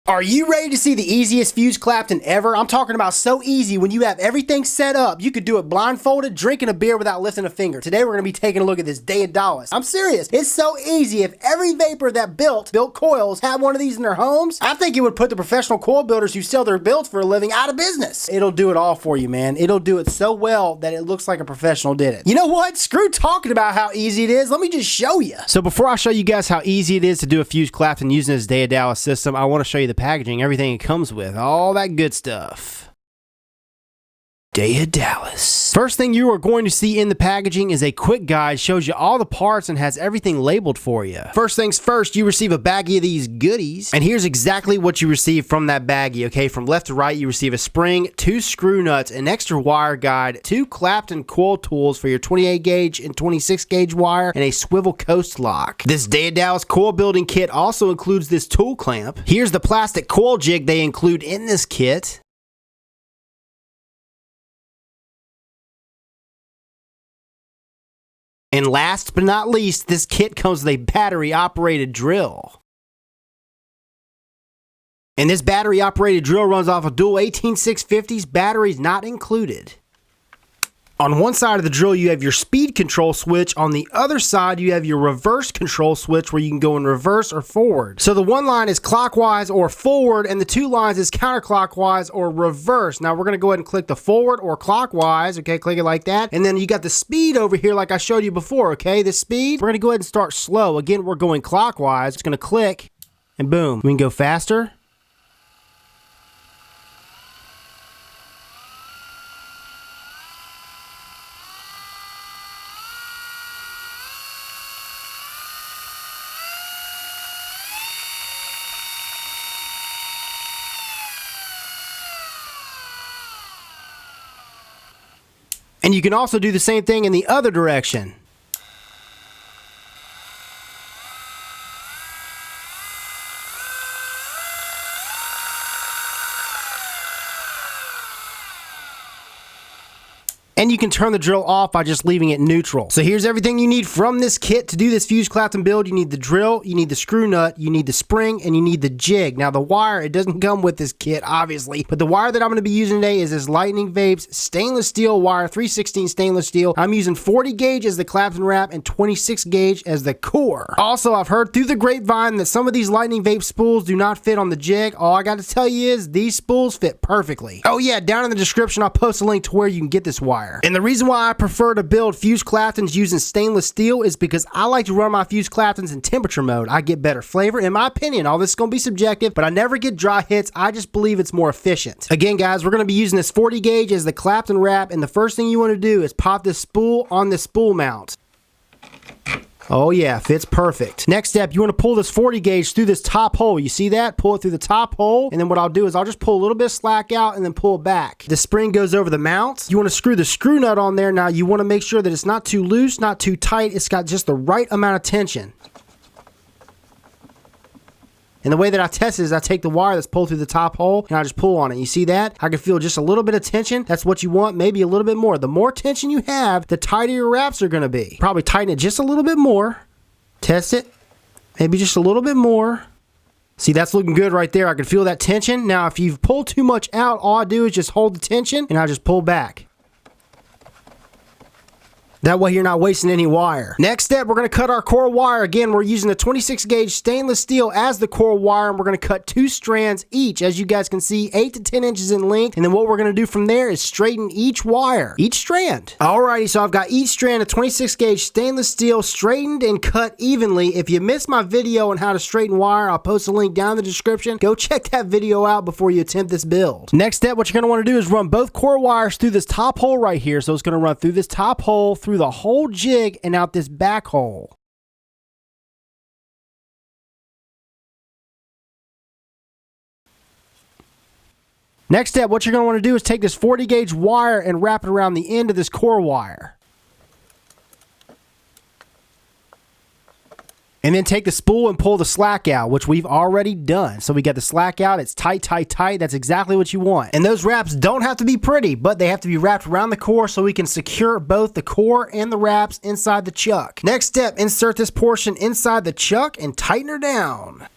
Are you ready to see the easiest fuse Clapton ever? I'm talking about so easy when you have everything set up, you could do it blindfolded, drinking a beer without lifting a finger. Today we're going to be taking a look at this DAEDALUS. I'm serious, it's so easy. If every vapor that built coils had one of these in their homes, I think it would put the professional coil builders who sell their builds for a living out of business. It'll do it all for you, man. It'll do it so well that it looks like a professional did it. You know what? Screw talking about how easy it is. Let me just show you. So before I show you guys how easy it is to do a fuse Clapton using this DAEDALUS system, I want to show you the packaging, everything it comes with, all that good stuff. DAEDALUS. First thing you are going to see in the packaging is a quick guide, shows you all the parts and has everything labeled for you. First things first, you receive a baggie of these goodies, and here's exactly what you receive from that baggie, okay? From left to right, you receive a spring, 2 screw nuts, an extra wire guide, 2 Clapton coil tools for your 28 gauge and 26 gauge wire, and a swivel coast lock. This DAEDALUS coil building kit also includes this tool clamp. Here's the plastic coil jig they include in this kit. And last but not least, this kit comes with a battery-operated drill. And this battery-operated drill runs off of dual 18650s, batteries not included. On one side of the drill, you have your speed control switch. On the other side, you have your reverse control switch where you can go in reverse or forward. So the one line is clockwise or forward, and the 2 lines is counterclockwise or reverse. Now we're going to go ahead and click the forward or clockwise. Okay, click it like that. And then you got the speed over here like I showed you before, okay? The speed, we're going to go ahead and start slow. Again, we're going clockwise. It's going to click, and boom. We can go faster. And you can also do the same thing in the other direction. And you can turn the drill off by just leaving it neutral. So here's everything you need from this kit to do this fuse Clapton build. You need the drill, you need the screw nut, you need the spring, and you need the jig. Now the wire, it doesn't come with this kit, obviously, but the wire that I'm going to be using today is this Lightning Vapes stainless steel wire, 316 stainless steel. I'm using 40 gauge as the Clapton wrap and 26 gauge as the core. Also, I've heard through the grapevine that some of these Lightning Vape spools do not fit on the jig. All I got to tell you is these spools fit perfectly. Oh yeah, down in the description, I'll post a link to where you can get this wire. And the reason why I prefer to build fuse Claptons using stainless steel is because I like to run my fuse Claptons in temperature mode. I get better flavor, in my opinion. All this is going to be subjective, but I never get dry hits. I just believe it's more efficient. Again, guys, we're going to be using this 40 gauge as the Clapton wrap, and the first thing you want to do is pop this spool on this spool mount. Oh yeah, fits perfect. Next step, you want to pull this 40 gauge through this top hole. You see that? Pull it through the top hole, and then what I'll do is I'll just pull a little bit of slack out and then pull it back. The spring goes over the mount. You want to screw the screw nut on there. Now you want to make sure that it's not too loose, not too tight. It's got just the right amount of tension. And the way that I test it is I take the wire that's pulled through the top hole and I just pull on it. You see that? I can feel just a little bit of tension. That's what you want, maybe a little bit more. The more tension you have, the tighter your wraps are going to be. Probably tighten it just a little bit more. Test it. Maybe just a little bit more. See, that's looking good right there. I can feel that tension. Now, if you've pulled too much out, all I do is just hold the tension and I just pull back. That way you're not wasting any wire. Next step, we're going to cut our core wire. Again, we're using the 26 gauge stainless steel as the core wire, and we're going to cut 2 strands each. As you guys can see, 8 to 10 inches in length. And then what we're going to do from there is straighten each wire, each strand. Alrighty, so I've got each strand of 26 gauge stainless steel straightened and cut evenly. If you missed my video on how to straighten wire, I'll post a link down in the description. Go check that video out before you attempt this build. Next step, what you're going to want to do is run both core wires through this top hole right here. So it's going to run through this top hole, through the whole jig, and out this back hole. Next step, what you're going to want to do is take this 40 gauge wire and wrap it around the end of this core wire. And then take the spool and pull the slack out, which we've already done. So we got the slack out. It's tight, tight, tight. That's exactly what you want. And those wraps don't have to be pretty, but they have to be wrapped around the core so we can secure both the core and the wraps inside the chuck. Next step, insert this portion inside the chuck and tighten her down.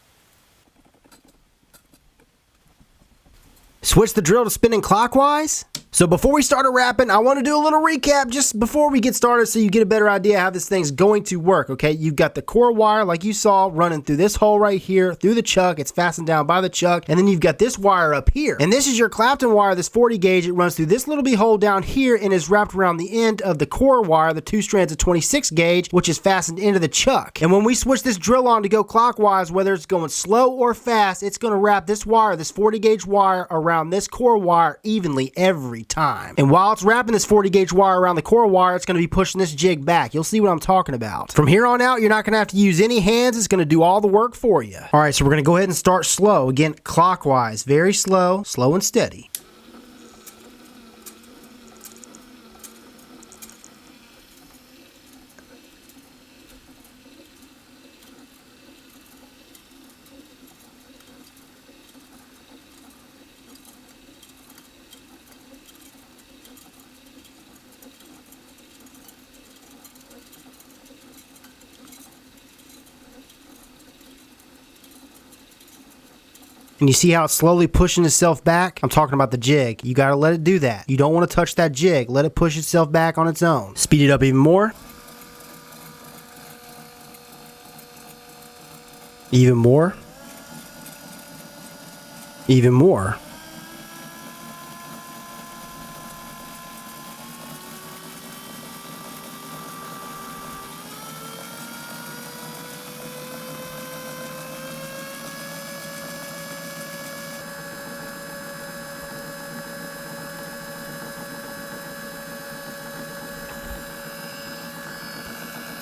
Switch the drill to spinning clockwise. So before we started wrapping, I want to do a little recap just before we get started so you get a better idea how this thing's going to work, okay? You've got the core wire like you saw running through this hole right here, through the chuck. It's fastened down by the chuck. And then you've got this wire up here. And this is your Clapton wire, this 40 gauge. It runs through this little bitty hole down here and is wrapped around the end of the core wire, the 2 strands of 26 gauge, which is fastened into the chuck. And when we switch this drill on to go clockwise, whether it's going slow or fast, it's going to wrap this wire, this 40 gauge wire, around this core wire evenly every time. And while it's wrapping this 40 gauge wire around the core wire, it's going to be pushing this jig back. You'll see what I'm talking about. From here on out, you're not going to have to use any hands. It's going to do all the work for you. All right, so we're going to go ahead and start slow. Again, clockwise, very slow, slow and steady. And you see how it's slowly pushing itself back? I'm talking about the jig. You gotta let it do that. You don't want to touch that jig. Let it push itself back on its own. Speed it up even more. Even more. Even more.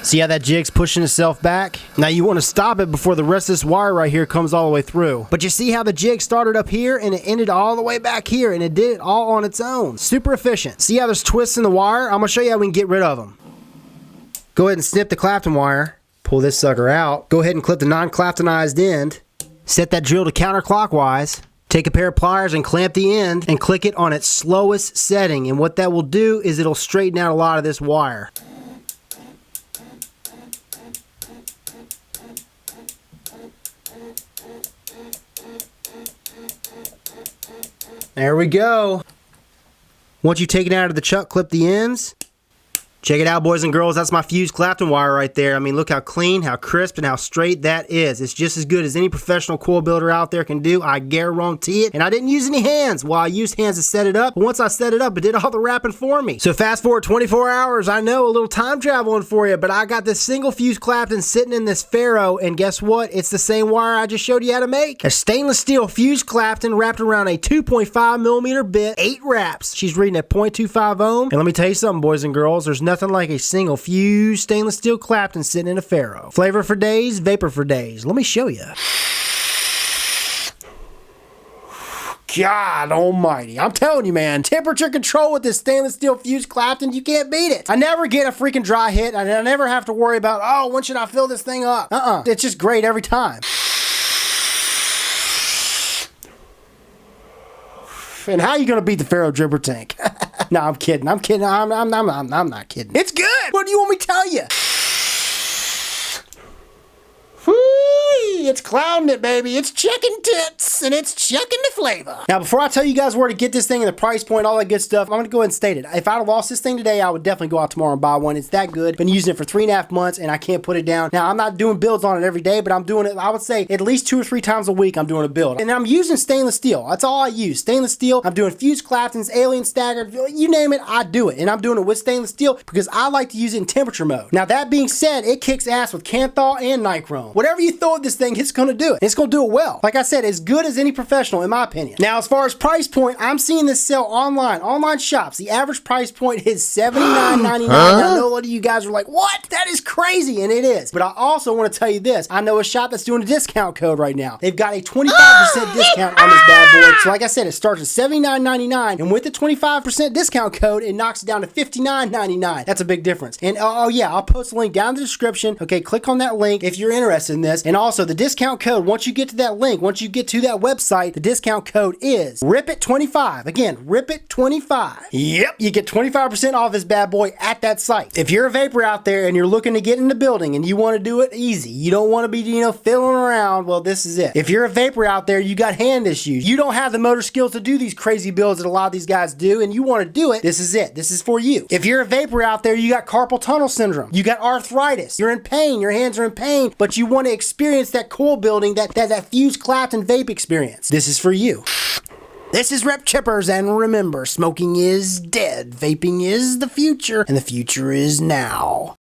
See how that jig's pushing itself back? Now you want to stop it before the rest of this wire right here comes all the way through. But you see how the jig started up here and it ended all the way back here, and it did it all on its own. Super efficient. See how there's twists in the wire? I'm going to show you how we can get rid of them. Go ahead and snip the Clapton wire. Pull this sucker out. Go ahead and clip the non-Claptonized end. Set that drill to counterclockwise. Take a pair of pliers and clamp the end and click it on its slowest setting. And what that will do is it'll straighten out a lot of this wire. There we go. Once you take it out of the chuck, clip the ends. Check it out, boys and girls. That's my fused Clapton wire right there. I mean, look how clean, how crisp, and how straight that is. It's just as good as any professional coil builder out there can do. I guarantee it. And I didn't use any hands. Well, I used hands to set it up. But once I set it up, it did all the wrapping for me. So fast forward 24 hours. I know, a little time traveling for you, but I got this single fused Clapton sitting in this Faro, and guess what? It's the same wire I just showed you how to make. A stainless steel fused Clapton wrapped around a 2.5 millimeter bit, 8 wraps. She's reading at 0.25 ohm. And let me tell you something, boys and girls. There's nothing like a single fused stainless steel Clapton sitting in a Faro. Flavor for days, vapor for days. Let me show you. God almighty. I'm telling you, man, temperature control with this stainless steel fused Clapton, you can't beat it. I never get a freaking dry hit, and I never have to worry about, oh, when should I fill this thing up? It's just great every time. And how are you going to beat the Faro dripper tank? No, I'm kidding. I'm kidding. I'm not kidding. It's good. What do you want me to tell you? It's clouding it, baby. It's chicken tits, and it's chucking the flavor. Now, before I tell you guys where to get this thing and the price point, all that good stuff, I'm going to go ahead and state it. If I'd have lost this thing today, I would definitely go out tomorrow and buy one. It's that good. Been using it for 3.5 months, and I can't put it down. Now, I'm not doing builds on it every day, but I'm doing it, I would say, at least 2 or 3 times a week I'm doing a build. And I'm using stainless steel. That's all I use. Stainless steel. I'm doing fused Claptons, alien staggered, you name it, I do it. And I'm doing it with stainless steel because I like to use it in temperature mode. Now, that being said, it kicks ass with Kanthal and Nichrome. Whatever you throw at this thing, it's going to do it. It's going to do it well. Like I said, as good as any professional, in my opinion. Now, as far as price point, I'm seeing this sell online shops. The average price point is $79.99. I know a lot of you guys are like, what? That is crazy, and it is. But I also want to tell you this. I know a shop that's doing a discount code right now. They've got a 25% discount on this bad boy. So like I said, it starts at $79.99, and with the 25% discount code, it knocks it down to $59.99. That's a big difference. And oh yeah, I'll post a link down in the description. Okay, click on that link if you're interested in this. And also, the discount code, once you get to that link, once you get to that website, the discount code is RIPIT25. Again, RIPIT25. Yep, you get 25% off this bad boy at that site. If you're a vapor out there and you're looking to get in the building and you want to do it easy, you don't want to be, fiddling around, well, this is it. If you're a vapor out there, you got hand issues, you don't have the motor skills to do these crazy builds that a lot of these guys do, and you want to do it, this is it. This is for you. If you're a vapor out there, you got carpal tunnel syndrome, you got arthritis, you're in pain, your hands are in pain, but you want to experience that coil building, that fused Clapton vape experience, this is for you. This is Rep Chippers, and remember, smoking is dead, vaping is the future, and the future is now.